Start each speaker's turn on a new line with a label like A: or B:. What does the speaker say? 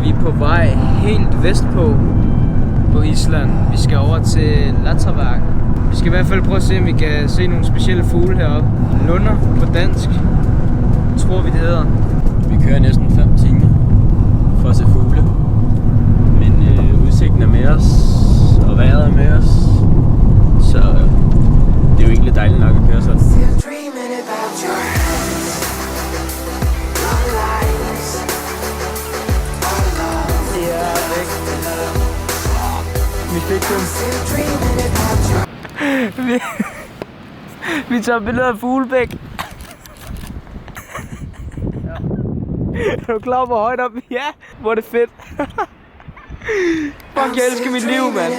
A: Vi er på vej helt vestpå på Island. Vi skal over til Latterværk. Vi skal i hvert fald prøve at se, om vi kan se nogle specielle fugle heroppe. Lunder på dansk, tror vi det hedder. Vi kører næsten 5 timer for at se fugle. Men udsigten er med os, og vejret er med os. Så det er jo egentlig dejligt nok at køre sådan. Vi fik dem. Vi tager billeder af Fuglebæk. Er du klar hvor højt op? Ja, hvor er det fedt. Fuck, jeg elsker mit liv, mand.